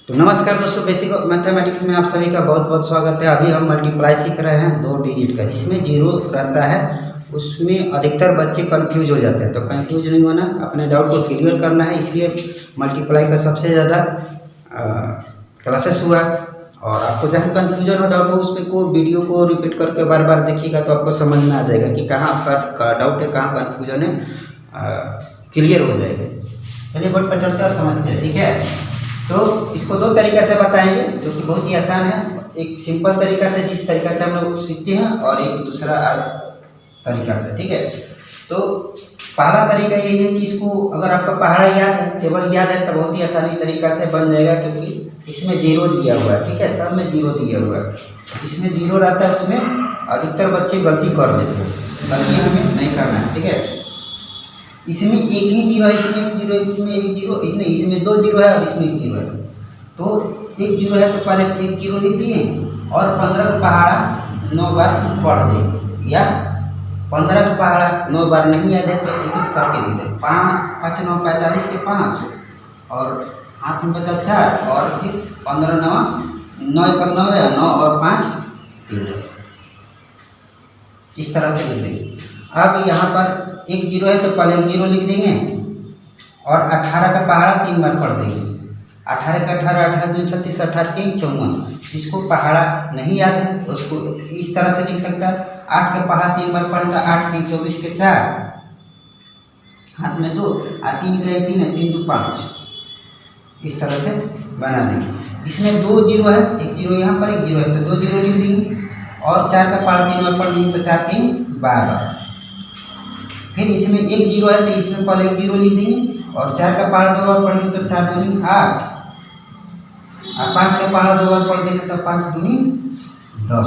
तो नमस्कार दोस्तों, बेसिक मैथमेटिक्स में आप सभी का बहुत बहुत स्वागत है। अभी हम मल्टीप्लाई सीख रहे हैं 2 डिजिट का, जिसमें जीरो रहता है। उसमें अधिकतर बच्चे कंफ्यूज हो जाते हैं, तो कंफ्यूज नहीं होना, अपने डाउट को क्लियर करना है। इसलिए मल्टीप्लाई का सबसे ज़्यादा क्लासेस हुआ। और आपको जहाँ कंफ्यूजन हो, डाउट हो, उसमें को वीडियो को रिपीट करके बार बार देखिएगा तो आपको समझ में आ जाएगा कि कहाँ आपका डाउट है, कहाँ कन्फ्यूजन है, क्लियर हो जाएगा। चलिए बोर्ड पर चलते हैं और समझते हैं, ठीक है। तो इसको 2 तरीक़े से बताएंगे, जो कि बहुत ही आसान है। एक सिंपल तरीका से, जिस तरीका से हम लोग सीखते हैं, और एक दूसरा तरीका से, ठीक है। तो पहला तरीका यही है कि इसको अगर आपका पहाड़ा याद है, केवल याद है, तो बहुत ही आसानी तरीका से बन जाएगा, क्योंकि इसमें जीरो दिया हुआ है, ठीक है। सब में जीरो दिया हुआ है। इसमें जीरो रहता है, उसमें अधिकतर बच्चे गलती कर देते हैं, गलती हमें नहीं करना है, ठीक है। इसमें एक ही जीरो है, इसमें एक जीरो, इसमें एक जीरो, इसमें 2 जीरो है और इसमें 1 जीरो है। तो 1 जीरो है तो पहले 1 जीरो लिख दिए और 15 का पहाड़ा 9 बार पढ़ दें, या 15 का पहाड़ा 9 बार नहीं याद है तो एक एक करके लिख दें। 5 9 45 के 5 और हाथ में बचा 4, और फिर 15 9 1 9 है, 9 और 5 13, इस तरह से लिख देंगे। अब यहाँ पर 1 जीरो है तो पहले 1 जीरो लिख देंगे और 18 का पहाड़ा 3 बार पढ़ देंगे। 18 का 18, 18 दूनी 36, 18 3 54। जिसको पहाड़ा नहीं याद है उसको इस तरह से लिख सकता है। 8 का पहाड़ा 3 बार पढ़ता, 8 3 24 के 4, हाथ में 2, 3 का 3 है, 3 2 5, इस तरह से बना देंगे। इसमें 2 जीरो है, 1 जीरो यहाँ पर, 1 जीरो है तो 2 जीरो लिख देंगे, और 4 का पहाड़ा 3 बार पढ़ देंगे तो 4 3 12। फिर इसमें 1 जीरो है तो इसमें पहले 1 जीरो लिख देंगे, और 4 का पहाड़ा 2 बार पढ़ेंगे तो 4 दूनी 8, और 5 का पहाड़ा 2 बार पढ़ देंगे तो 5 दूनी 10।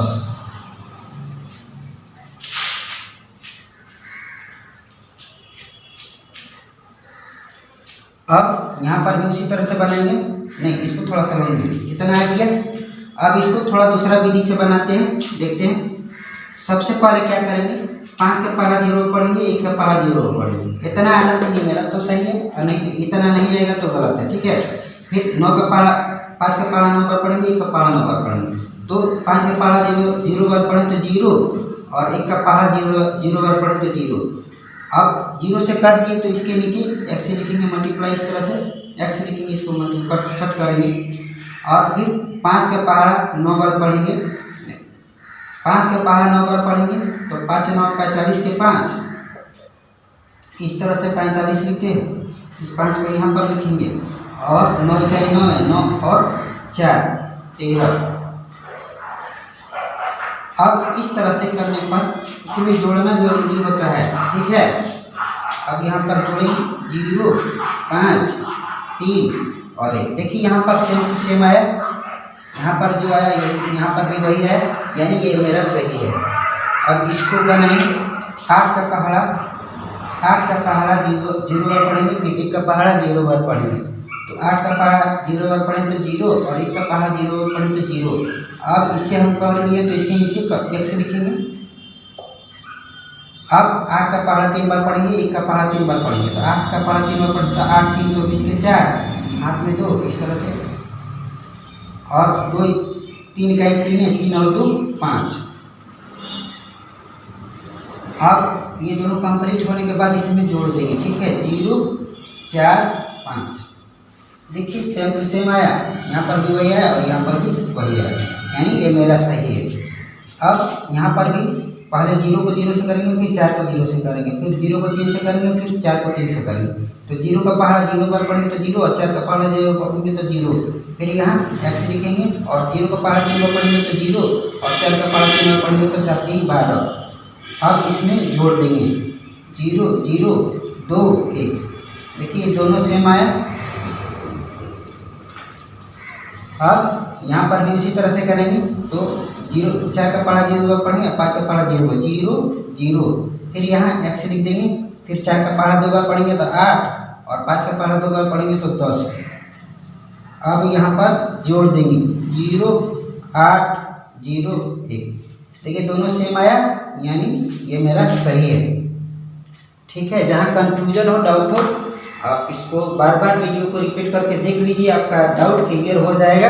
अब यहाँ पर भी उसी तरह से बनाएंगे, नहीं इसको थोड़ा सा लेंगे, इतना आ गया। अब इसको थोड़ा दूसरा विधि से बनाते हैं, देखते हैं। सबसे पहले क्या करेंगे, 5 का पहाड़ा 0 पढ़ेंगे, 1 का पहाड़ा 0 पढ़ेंगे। इतना आना चाहिए मेरा तो सही है, और नहीं तो इतना नहीं आएगा तो गलत है, ठीक है। फिर 9 का पहाड़ा 5 का पहाड़ा 9 बार पढ़ेंगे, 1 का पहाड़ा 9 बार पढ़ेंगे। तो 5 का पहाड़ा 0 बार पढ़े तो 0, और 1 का पहाड़ा 0 बार पढ़े तो 0। अब 0 से कर दिए तो इसके नीचे x से लिखेंगे मल्टीप्लाई, इस तरह से x लिखेंगे, इसको मल्टीप्लाई छट करेंगे। और फिर 5 का पहाड़ा 9 बार पढ़ेंगे, 5 का पहाड़ा 9 बार पढ़ेंगे तो 5 9 45 के 5, इस तरह से 45 लिखते हैं। इस 5 को यहाँ पर लिखेंगे, और 9 का 9 है, 9 और 4 13। अब इस तरह से करने पर इसमें जोड़ना जरूरी होता है, ठीक है। अब यहाँ पर जोड़ेंगे 0 5 3 और 1। देखिए यहाँ पर सेम टू सेम आया, यहाँ पर जो आया यहाँ पर भी वही है, यानी ये मेरा सही है। अब इसको बनाएंगे। 8 का पहाड़ा 0 बार पढ़ेंगे, फिर 1 का पहाड़ा 0 बार पढ़ेंगे। तो 8 का पहाड़ा 0 बार पढ़ेंगे तो 0, और 1 का पहाड़ा 0 बार पढ़ेंगे तो 0। अब इससे हम कर लिए तो इसके नीचे x लिखेंगे। अब 8 का पहाड़ा 3 बार पढ़ेंगे, 1 का पहाड़ा 3 बार पढ़ेंगे। तो 8 का पहाड़ा 3 बार पढ़ेंगे तो 8 3 24 के 4, हाथ में 2, इस तरह से, और 2 3 का 3 है, 3 और 2 5। अब ये दोनों कंप्लीट होने के बाद इसमें जोड़ देंगे, ठीक है। 0 4 5। देखिए सेम टू सेम आया, यहाँ पर भी वही है और यहाँ पर भी वही है, यानी ये मेरा सही है। अब यहाँ पर भी पहले 0 को 0 से करेंगे, फिर 4 को 0 से करेंगे, फिर 0 को 3 से करेंगे, फिर 4 को 3 से करेंगे। तो 0 का पहाड़ा 0 बार पढ़ेंगे तो 0, और 4 का पहाड़ा 0 पढ़ेंगे तो 0। फिर यहाँ x लिखेंगे, और 0 का पहाड़ा 3 बार पढ़ेंगे तो 0, और 4 का पहाड़ा 3 बार पढ़ेंगे तो 4 3 12। अब इसमें जोड़ देंगे 0 0 2 1। देखिए दोनों सेम आया। अब यहाँ पर भी उसी तरह से करेंगे, तो 4 का पहाड़ा 0 बार पढ़ेंगे, 5 का पहाड़ा 0 बार 0 0। फिर यहाँ x लिख देंगे, फिर 4 का पहाड़ा 2 बार पढ़ेंगे तो 8, और 5 का पहाड़ा 2 बार पढ़ेंगे तो 10। अब यहाँ पर जोड़ देंगे 0 8 0 1। देखिए दोनों सेम आया, यानी ये मेरा सही है, ठीक है। जहाँ कंफ्यूजन हो, डाउट हो, आप इस इसको बार बार वीडियो को रिपीट करके देख लीजिए, आपका डाउट क्लियर हो जाएगा।